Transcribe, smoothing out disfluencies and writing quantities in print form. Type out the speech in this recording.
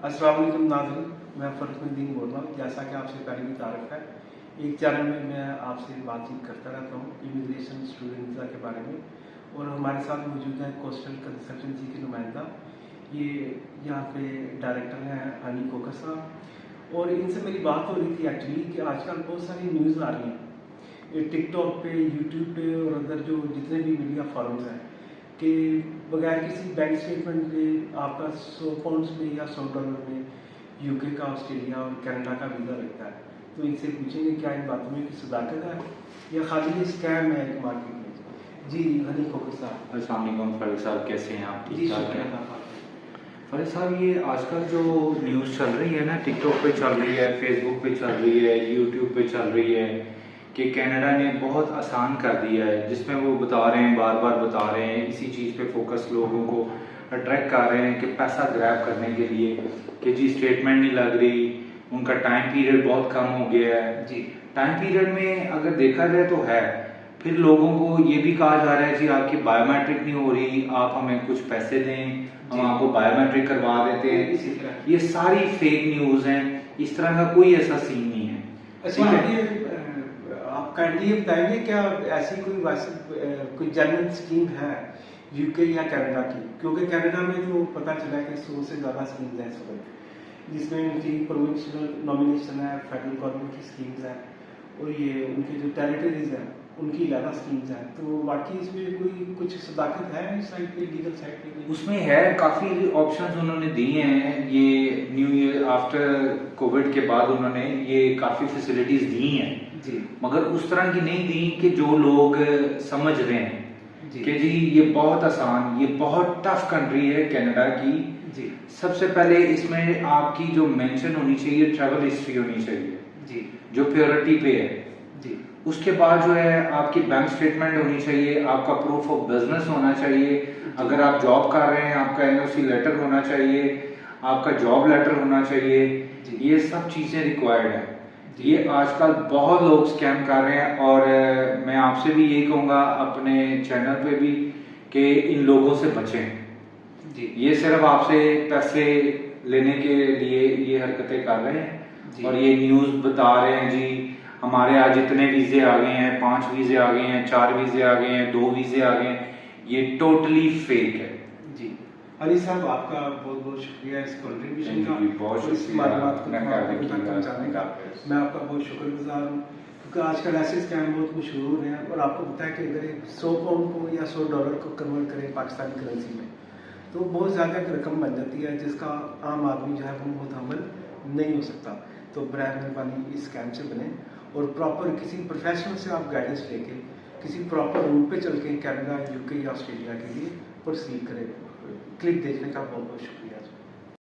अस्सलाम वालेकुम नाज़रीन, मैं फ़रज़ुद्दीन बोल रहा हूँ। जैसा कि आपसे पहले भी तारुफ़ है, एक चैनल में मैं आपसे बातचीत करता रहता हूँ इमिग्रेशन स्टूडेंट वीज़ा के बारे में। और हमारे साथ मौजूद हैं कोस्टल कंसल्टेंसी के नुमाइंदा, ये यहाँ पे डायरेक्टर हैं हनी कोकर साहब। और इनसे मेरी बात हो रही थी एक्चुअली कि आजकल बहुत सारी न्यूज़ आ रही हैं टिकटॉक पे, यूट्यूब पे और अदर जो जितने भी मीडिया फॉरम्स हैं कि बगैर किसी बैंक स्टेटमेंट के आपका 100 पाउंड्स में या $100 में यूके का, ऑस्ट्रेलिया और कनाडा का वीज़ा लगता है। तो इनसे पूछेंगे क्या इन बातों में की सदाकत है या खाली ये स्कैम है मार्केट में। जी हनी कोकर साहब। अस्सलाम वालेकुम फ़रीद साहब, कैसे हैं आप? जी शुक्रिया हैं साहब। फ़रीद साहब, ये आजकल जो न्यूज़ चल रही है ना, टिकटॉक पे चल रही है, फेसबुक पे चल रही है, यूट्यूब पे चल रही है कि कनाडा ने बहुत आसान कर दिया है, जिसमें वो बता रहे हैं, बार बार बता रहे हैं, इसी चीज़ पे फोकस लोगों को अट्रैक्ट कर रहे हैं कि पैसा ग्रैब करने के लिए कि जी स्टेटमेंट नहीं लग रही, उनका टाइम पीरियड बहुत कम हो गया है। जी टाइम पीरियड में अगर देखा जाए तो है, फिर लोगों को ये भी कहा जा रहा है जी आपकी बायोमेट्रिक नहीं हो रही, आप हमें कुछ पैसे दें, हम आपको बायोमेट्रिक करवा देते हैं। इसी तरह ये सारी फेक न्यूज़ हैं, इस तरह का कोई ऐसा सीन नहीं है। अच्छा, आप काइंडली ये बताएंगे क्या ऐसी कोई वैसे कोई जनरल स्कीम है यूके या कनाडा की? क्योंकि कनाडा में तो पता चला है कि 100 से ज़्यादा स्कीम्स हैं इस वक्त, जिसमें उनकी प्रोविंशियल नॉमिनेशन है, फेडरल गवर्नमेंट की स्कीम्स हैं और ये उनकी जो टेरिटरीज हैं उनकी ज़्यादा स्कीम्स हैं। तो बाकी इसमें कोई कुछ सदाकत है इस साइड पे, लीगल साइड पे? उसमें है, काफ़ी ऑप्शंस उन्होंने दिए हैं। ये न्यू ईयर आफ्टर कोविड के बाद उन्होंने ये काफ़ी फैसिलिटीज़ दी हैं जी, मगर उस तरह की नहीं दी कि जो लोग समझ रहे हैं जी, कि जी ये बहुत आसान, ये बहुत टफ कंट्री है कनाडा की। जी, सबसे पहले इसमें आपकी जो मेंशन होनी चाहिए, ट्रैवल हिस्ट्री होनी चाहिए जी, जो प्योरिटी पे है। जी, उसके बाद जो है आपकी बैंक स्टेटमेंट होनी चाहिए, आपका प्रूफ ऑफ बिजनेस होना चाहिए, अगर आप जॉब कर रहे हैं आपका एनओसी लेटर होना चाहिए, आपका जॉब लेटर होना चाहिए। ये सब चीज़ें रिक्वायर्ड है। ये आजकल बहुत लोग स्कैम कर रहे हैं और मैं आपसे भी यही कहूँगा अपने चैनल पे भी कि इन लोगों से बचें। जी, ये सिर्फ आपसे पैसे लेने के लिए ये हरकतें कर रहे हैं और ये न्यूज़ बता रहे हैं जी हमारे आज इतने वीज़े आ गए हैं, 5 वीज़े आ गए हैं, 4 वीज़े आ गए हैं, 2 वीज़े आ गए हैं। ये टोटली फेक है। जी। अली साहब आपका बहुत बहुत शुक्रिया इस कंट्रीब्यूशन का, बहुत इस शुक्रिया मालूमात को अपना तक ख्याल पहुँचाने का। रखिएगा। मैं आपका बहुत शुक्रगुजार हूँ क्योंकि आजकल ऐसे स्कैम बहुत मशहूर हो रहे हैं और आपको पता है कि अगर एक 100 पाउंड को या $100 को कन्वर्ट करें पाकिस्तानी करेंसी में तो बहुत ज़्यादा एक रकम बन जाती है जिसका आम आदमी जो है वो मुतहम्मल नहीं हो सकता। तो बराए मेहरबानी इस स्कैम से बने और प्रॉपर किसी प्रोफेशनल से आप गाइडेंस लेके किसी प्रॉपर रूट पे चल के कनाडा, यूके या ऑस्ट्रेलिया के लिए प्रोसीड करें। क्लिप देखने का बहुत बहुत शुक्रिया।